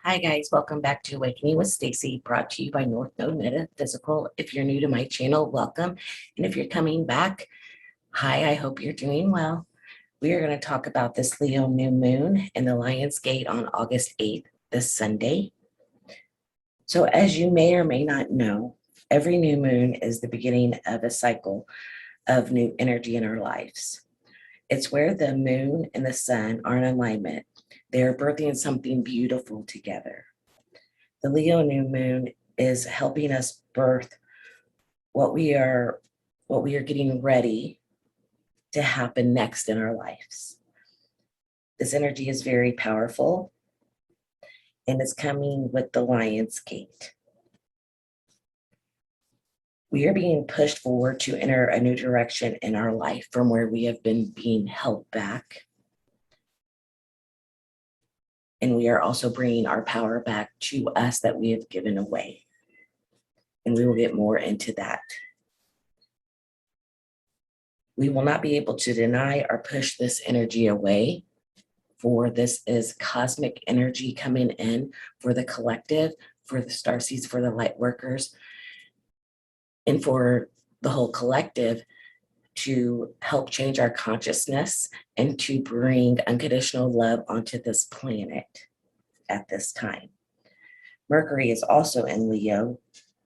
Hi guys, welcome back to Awakening with Stacy, brought to you by North Node Metaphysical. If you're new to my channel, welcome. And if you're coming back, hi, I hope you're doing well. We are going to talk about this Leo new moon in the Lion's Gate on August 8th, this Sunday. So as you may or may not know, every new moon is the beginning of a cycle of new energy in our lives. It's where the moon and the sun are in alignment. They're birthing something beautiful together. The Leo new moon is helping us birth what we are getting ready to happen next in our lives. This energy is very powerful and it's coming with the Lion's Gate. We are being pushed forward to enter a new direction in our life from where we have been being held back. And we are also bringing our power back to us that we have given away. And we will get more into that. We will not be able to deny or push this energy away, for this is cosmic energy coming in for the collective, for the starseeds, for the light workers, and for the whole collective to help change our consciousness and to bring unconditional love onto this planet at this time. Mercury is also in Leo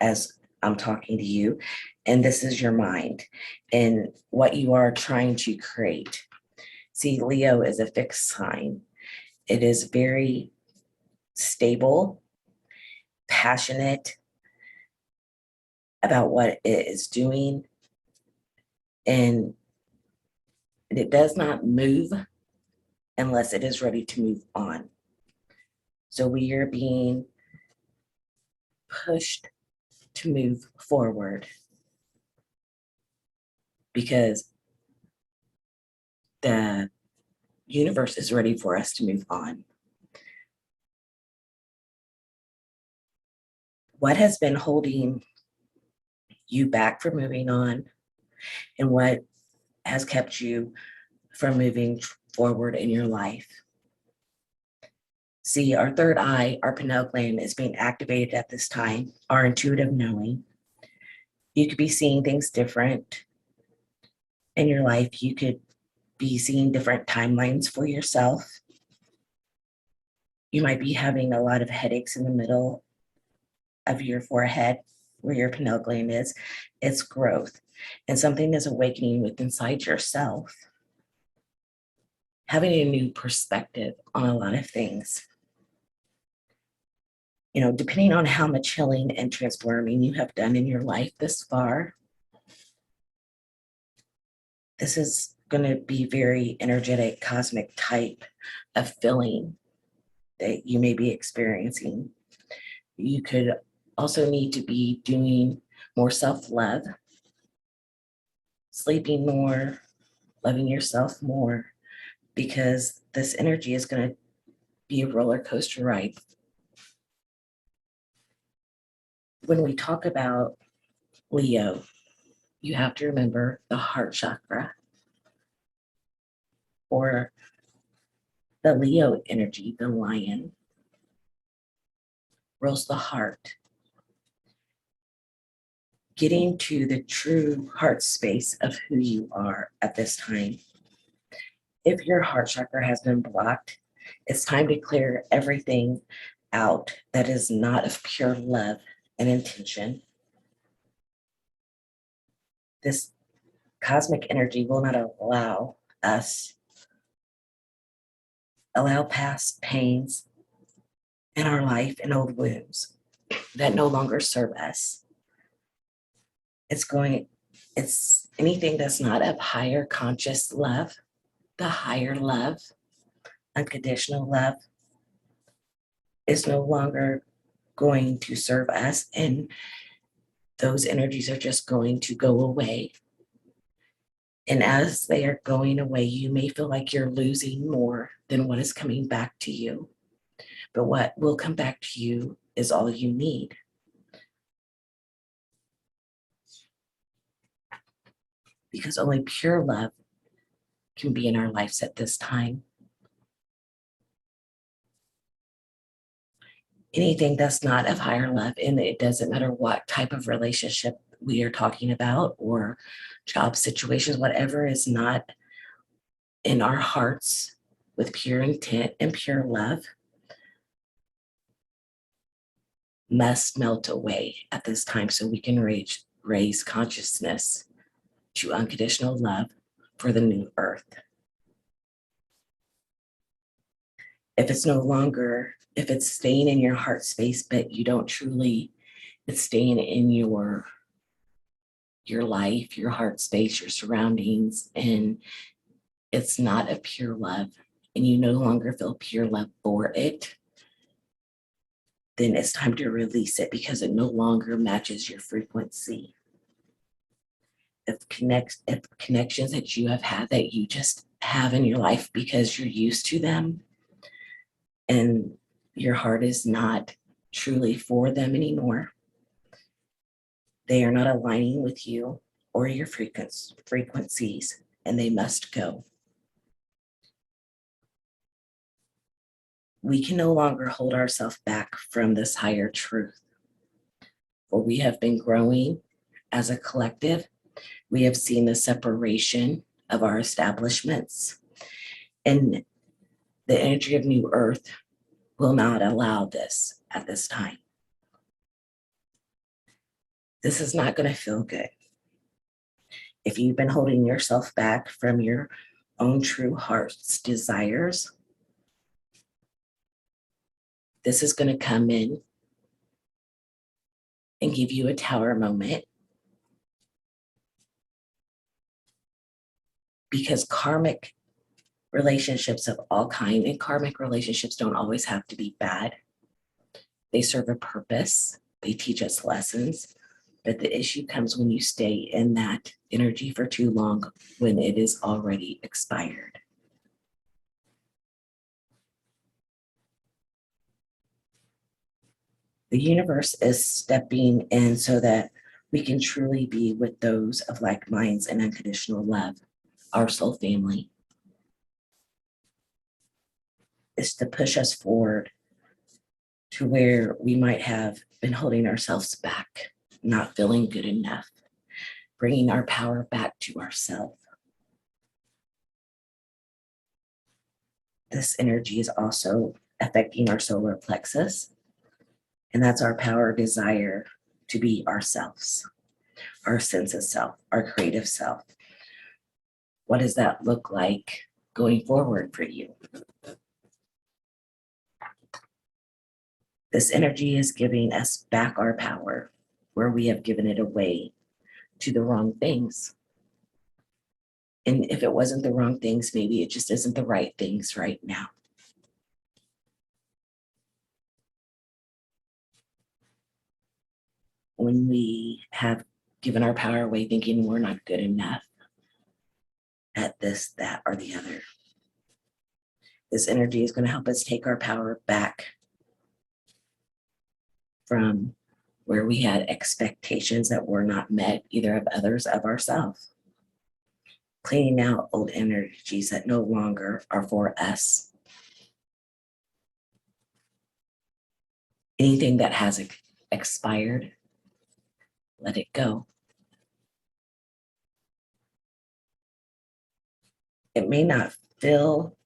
as I'm talking to you, and this is your mind and what you are trying to create. See, Leo is a fixed sign. It is very stable, passionate about what it is doing, and it does not move unless it is ready to move on. So we are being pushed to move forward because the universe is ready for us to move on. What has been holding you back from moving on, and what has kept you from moving forward in your life? See, our third eye, our pineal gland, is being activated at this time, our intuitive knowing. You could be seeing things different in your life. You could be seeing different timelines for yourself. You might be having a lot of headaches in the middle of your forehead where your pineal gland is. It's growth, and something is awakening within inside yourself, having a new perspective on a lot of things. You know, depending on how much healing and transforming you have done in your life this far, this is going to be very energetic, cosmic type of feeling that you may be experiencing. You could also need to be doing more self-love, sleeping more, loving yourself more, because this energy is going to be a roller coaster ride. When we talk about Leo, you have to remember the heart chakra, or the Leo energy, the lion, rules the heart. Getting to the true heart space of who you are at this time. If your heart chakra has been blocked, it's time to clear everything out that is not of pure love and intention. This cosmic energy will not allow past pains in our life and old wounds that no longer serve us. It's anything that's not of higher conscious love, the higher love, unconditional love, is no longer going to serve us, and those energies are just going to go away. And as they are going away, you may feel like you're losing more than what is coming back to you. But what will come back to you is all you need. Because only pure love can be in our lives at this time. anything that's not of higher love, and it doesn't matter what type of relationship we are talking about or job situations, whatever is not in our hearts with pure intent and pure love must melt away at this time so we can raise consciousness to unconditional love for the new earth. If it's no longer, if it's staying in your heart space, but you don't truly, it's staying in your life, your heart space, your surroundings, and it's not a pure love, and you no longer feel pure love for it, then it's time to release it because it no longer matches your frequency. If connections that you have had that you just have in your life because you're used to them and your heart is not truly for them anymore, they are not aligning with you or your frequencies, and they must go. We can no longer hold ourselves back from this higher truth, for we have been growing as a collective. We have seen the separation of our establishments, and the energy of New Earth will not allow this at this time. This is not going to feel good. If you've been holding yourself back from your own true heart's desires, this is going to come in and give you a tower moment, because karmic relationships of all kind, and karmic relationships don't always have to be bad. They serve a purpose. They teach us lessons. But the issue comes when you stay in that energy for too long, when it is already expired. The universe is stepping in so that we can truly be with those of like minds and unconditional love. Our soul family is to push us forward to where we might have been holding ourselves back, not feeling good enough, bringing our power back to ourselves. This energy is also affecting our solar plexus, and that's our power desire to be ourselves, our sense of self, our creative self. What does that look like going forward for you? This energy is giving us back our power where we have given it away to the wrong things. And if it wasn't the wrong things, maybe it just isn't the right things right now. When we have given our power away thinking we're not good enough at this, that, or the other, this energy is going to help us take our power back from where we had expectations that were not met, either of others, of ourselves. Cleaning out old energies that no longer are for us. Anything that has expired, let it go. It may not feel,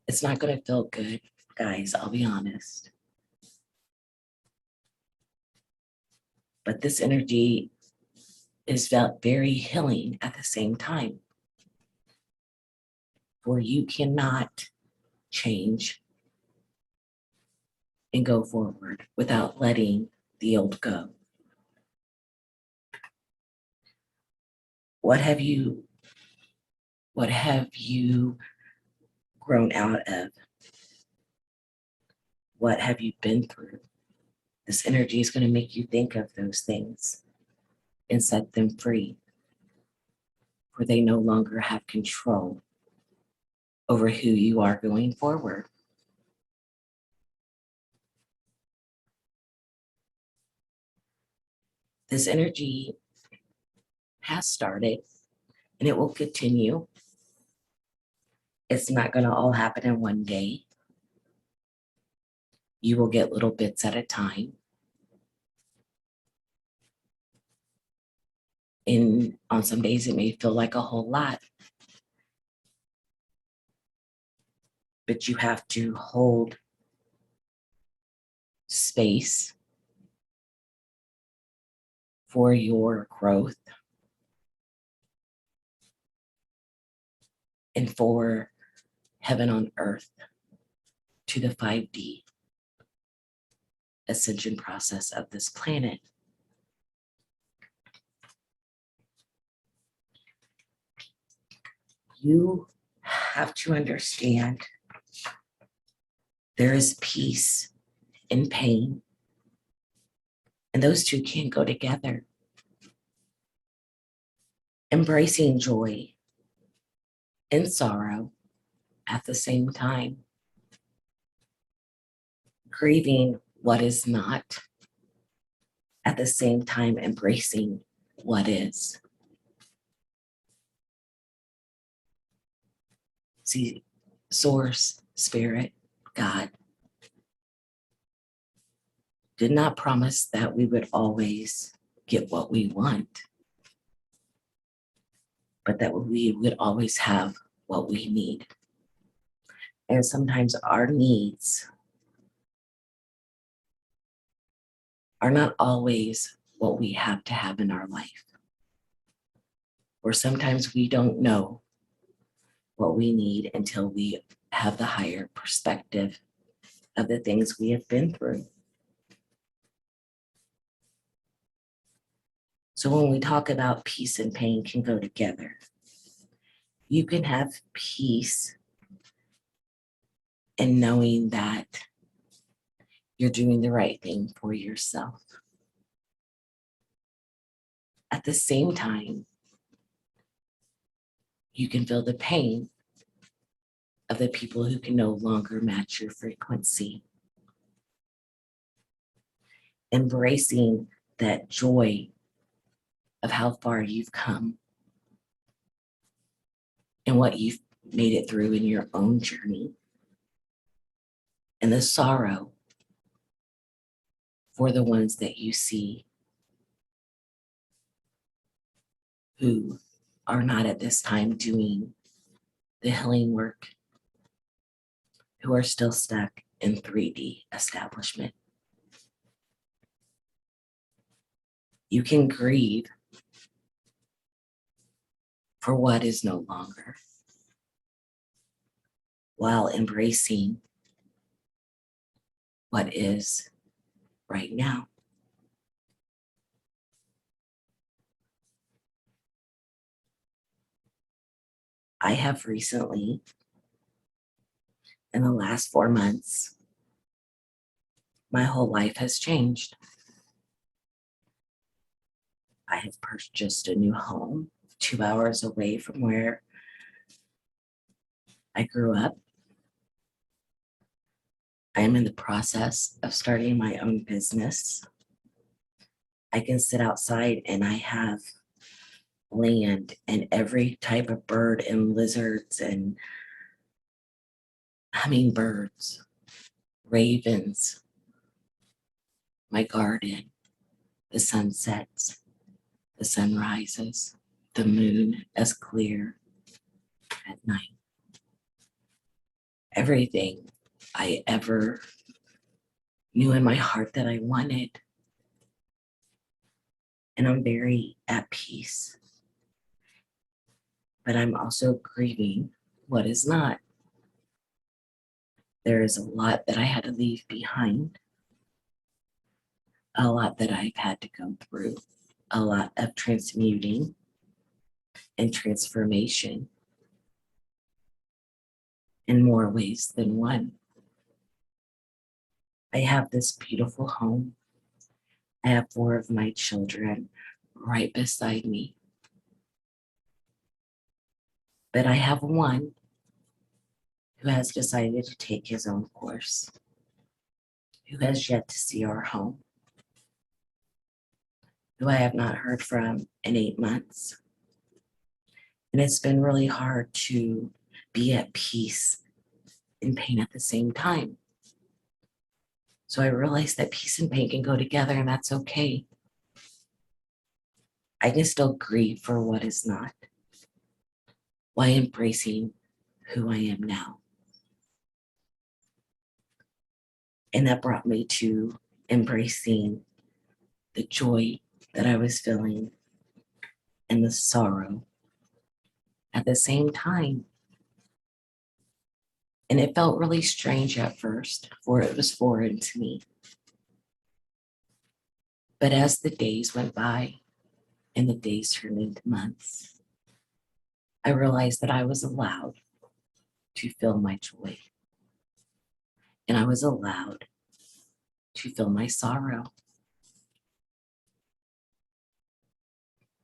it's not going to feel good, guys, I'll be honest. But this energy is felt very healing at the same time. For you cannot change and go forward without letting the old go. What have you grown out of? What have you been through? This energy is going to make you think of those things and set them free, for they no longer have control over who you are going forward. This energy has started and it will continue. It's not going to all happen in one day. You will get little bits at a time. And on some days, it may feel like a whole lot, but you have to hold space for your growth and for heaven on earth to the 5D ascension process of this planet. You have to understand there is peace in pain, and those two can go together. Embracing joy and sorrow at the same time. Grieving what is not, at the same time embracing what is. See, Source, Spirit, God did not promise that we would always get what we want, but that we would always have what we need. And sometimes our needs are not always what we have to have in our life. Or sometimes we don't know what we need until we have the higher perspective of the things we have been through. So when we talk about peace and pain can go together, you can have peace in knowing that you're doing the right thing for yourself. At the same time, you can feel the pain of the people who can no longer match your frequency. Embracing that joy of how far you've come and what you've made it through in your own journey, and the sorrow for the ones that you see who are not at this time doing the healing work, who are still stuck in 3D establishment. You can grieve for what is no longer, while embracing what is right now. I have recently, in the last 4 months, my whole life has changed. I have purchased a new home 2 hours away from where I grew up. I am in the process of starting my own business. I can sit outside and I have land and every type of bird and lizards and hummingbirds, ravens, my garden, the sunsets, the sunrises, the moon as clear at night. Everything I ever knew in my heart that I wanted. And I'm very at peace. But I'm also grieving what is not. There is a lot that I had to leave behind, a lot that I've had to go through, a lot of transmuting and transformation in more ways than one. I have this beautiful home. I have 4 of my children right beside me. But I have one who has decided to take his own course, who has yet to see our home, who I have not heard from in 8 months. And it's been really hard to be at peace and pain at the same time. So I realized that peace and pain can go together, and that's okay. I can still grieve for what is not while embracing who I am now. And that brought me to embracing the joy that I was feeling and the sorrow at the same time. And it felt really strange at first, for it was foreign to me. But as the days went by and the days turned into months, I realized that I was allowed to feel my joy, and I was allowed to feel my sorrow,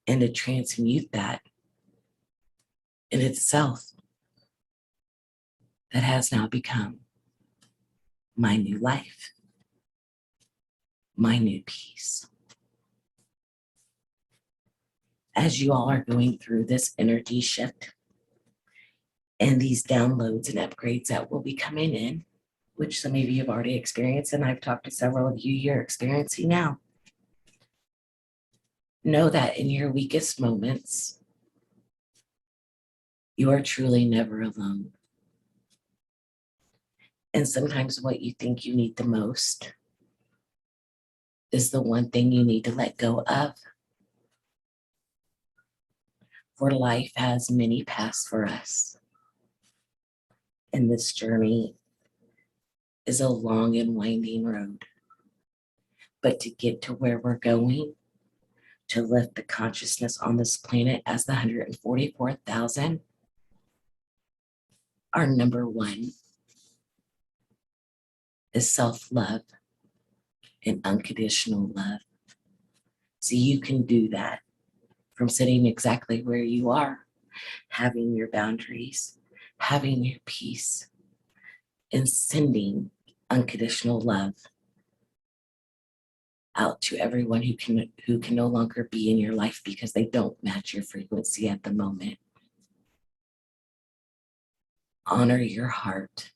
and to transmute that in itself, that has now become my new life, my new peace. As you all are going through this energy shift and these downloads and upgrades that will be coming in, which some of you have already experienced, and I've talked to several of you, you're experiencing now. Know that in your weakest moments, you are truly never alone. And sometimes what you think you need the most is the one thing you need to let go of. For life has many paths for us. And this journey is a long and winding road. But to get to where we're going, to lift the consciousness on this planet as the 144,000, our number one is self-love and unconditional love. So you can do that from sitting exactly where you are, having your boundaries, having your peace, and sending unconditional love out to everyone who can no longer be in your life because they don't match your frequency at the moment. Honor your heart.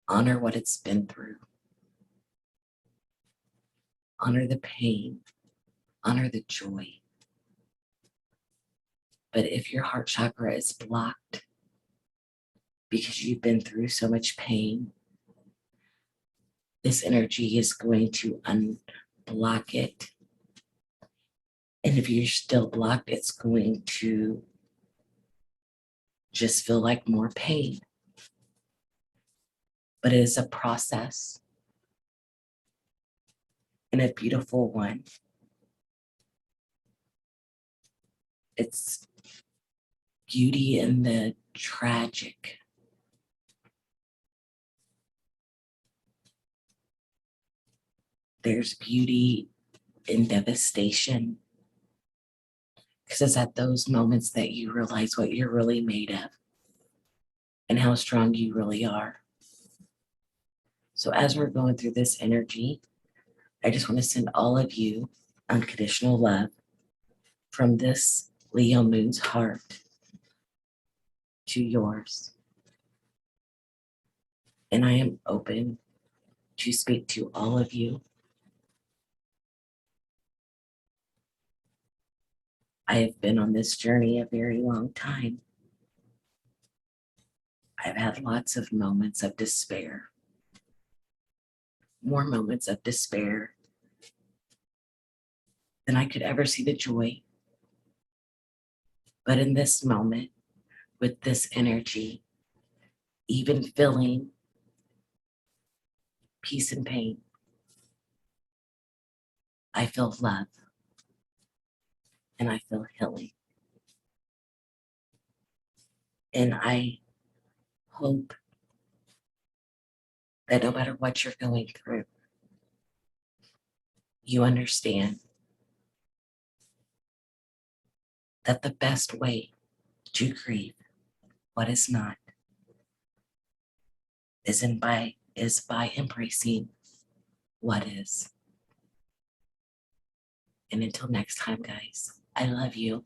Honor what it's been through. Honor the pain. Honor the joy. But if your heart chakra is blocked because you've been through so much pain, this energy is going to unblock it. And if you're still blocked, it's going to just feel like more pain. But it is a process, and a beautiful one. It's beauty in the tragic. There's beauty in devastation, because it's at those moments that you realize what you're really made of and how strong you really are. So as we're going through this energy, I just want to send all of you unconditional love from this Leo moon's heart to yours. And I am open to speak to all of you. I have been on this journey a very long time. I've had lots of moments of despair, more moments of despair than I could ever see the joy. But in this moment, with this energy, even feeling peace and pain, I feel love and I feel healing. And I hope that no matter what you're going through, you understand that the best way to grieve what is not is by embracing what is. And until next time, guys, I love you.